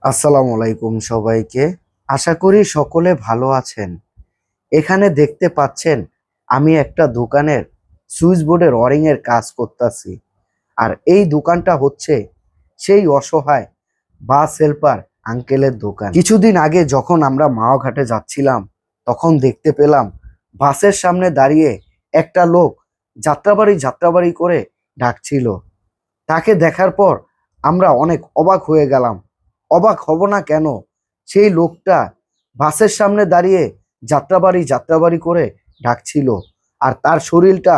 আসসালামু আলাইকুম সবাইকে। আশা করি সকলে ভালো আছেন। এখানে দেখতে পাচ্ছেন আমি একটা দোকানের সুইচ বোর্ডের ওয়ারিং এর কাজ করতেছি। আর এই দোকানটা হচ্ছে সেই অসহায় বাস হেল্পার আঙ্কেলের দোকান। কিছুদিন আগে যখন আমরা মাওঘাটে যাচ্ছিলাম তখন দেখতে পেলাম বাসের সামনে দাঁড়িয়ে একটা লোক যাত্রাবাড়ি যাত্রাবাড়ি করে ডাকছিল। তাকে দেখার পর আমরা অনেক অবাক হয়ে গেলাম। অবাক হব না কেন? সেই লোকটা বাসের সামনে দাঁড়িয়ে যাত্রাবাড়ি যাত্রাবাড়ি করে ডাকছিল, আর তার শরীরটা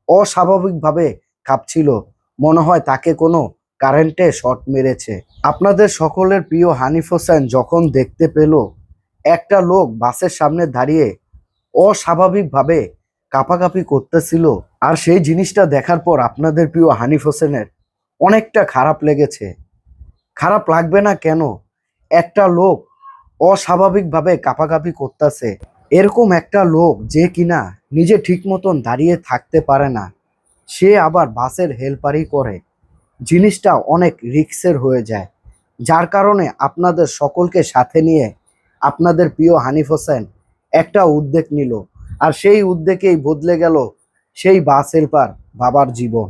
অস্বাভাবিকভাবে কাঁপছিল। মনে হয় তাকে কোনো কারেন্টে শর্ট মেরেছে। আপনাদের সকলের প্রিয় হানিফ হোসেন যখন দেখতে পেল একটা লোক বাসের সামনে দাঁড়িয়ে অস্বাভাবিকভাবে কাঁপাকাঁপি করতেছিল, আর সেই জিনিসটা দেখার পর আপনাদের প্রিয় হানিফ হোসেনের অনেকটা খারাপ লেগেছে। খারাপ লাগবে না কেন? একটা লোক অস্বাভাবিকভাবে কাঁপাকাঁপি করতেছে, এরকম একটা লোক যে কিনা নিজে ঠিক মতন দাঁড়িয়ে থাকতে পারে না, সে আবার বাসের হেল্পারই করে। জিনিসটা অনেক রিস্কের হয়ে যায়। যার কারণে আপনাদের সকলকে সাথে নিয়ে আপনাদের প্রিয় হানিফ হোসেন একটা উদ্যোগ নিল, আর সেই উদ্যোগেই বদলে গেল সেই বাস হেল্পার বাবার জীবন।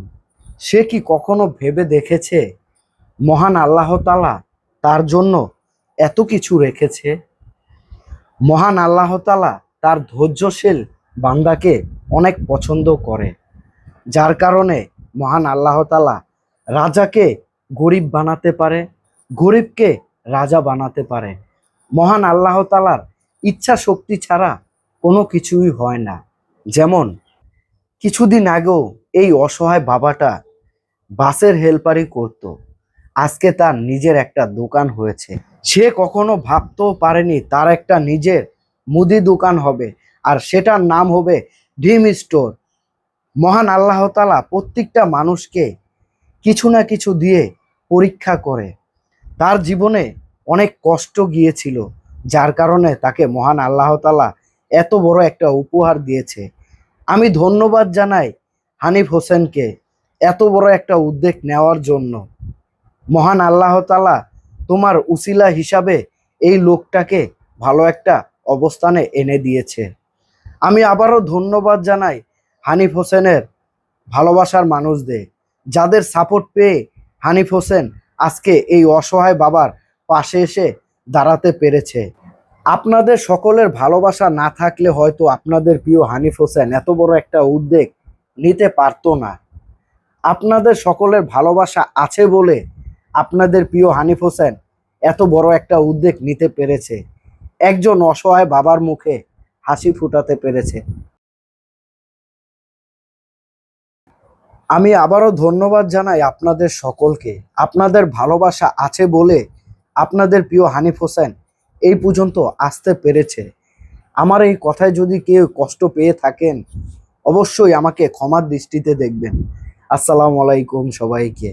সে কি কখনো ভেবে দেখেছে মহান আল্লাহ তাআলা তার জন্য এত কিছু রেখেছে? মহান আল্লাহ তাআলা তার ধৈর্যশীল বান্দাকে অনেক পছন্দ করে। যার কারণে মহান আল্লাহ তাআলা রাজাকে গরিব বানাতে পারে, গরিবকে রাজা বানাতে পারে। মহান আল্লাহ তাআলার ইচ্ছা শক্তি ছাড়া কোনো কিছুই হয় না। যেমন কিছুদিন আগেও এই অসহায় বাবাটা বাসের হেল্পারই করত, আজকে তার নিজের একটা দোকান হয়েছে। সে কখনো ভাবতেও পারেনি তার একটা নিজের মুদি দোকান হবে, আর সেটার নাম হবে ড্রিম স্টোর। মহান আল্লাহ তাআলা প্রত্যেকটা মানুষকে কিছু না কিছু দিয়ে পরীক্ষা করে। তার জীবনে অনেক কষ্ট গিয়েছিল, যার কারণে তাকে মহান আল্লাহ তাআলা এত বড় একটা উপহার দিয়েছে। আমি ধন্যবাদ জানাই হানিফ হোসেনকে এত বড় একটা উদ্যোগ নেওয়ার জন্য। মহান আল্লাহ তাআলা তোমার উসিলা হিসাবে এই লোকটাকে ভালো একটা অবস্থানে এনে দিয়েছে। আমি আবারও ধন্যবাদ জানাই হানিফ হোসেনের ভালোবাসার মানুষদের, যাদের সাপোর্ট পেয়ে হানিফ হোসেন আজকে এই অসহায় বাবার পাশে এসে দাঁড়াতে পেরেছে। আপনাদের সকলের ভালোবাসা না থাকলে হয়তো আপনাদের প্রিয় হানিফ হোসেন এত বড় একটা উদ্যোগ নিতে পারতো না। আপনাদের সকলের ভালোবাসা আছে বলে আপনাদের প্রিয় হানিফ হোসেন এত বড় একটা উদ্যোগ নিতে পেরেছে, একজন অসহায় বাবার মুখে হাসি ফুটাতে পেরেছে। আমি আবারও ধন্যবাদ জানাই আপনাদের সকলকে। আপনাদের ভালোবাসা আছে বলে আপনাদের প্রিয় হানিফ হোসেন এই পর্যন্ত আসতে পেরেছে। আমার এই কথায় যদি কেউ কষ্ট পেয়ে থাকেন অবশ্যই আমাকে ক্ষমার দৃষ্টিতে দেখবেন। আসসালামু আলাইকুম সবাইকে।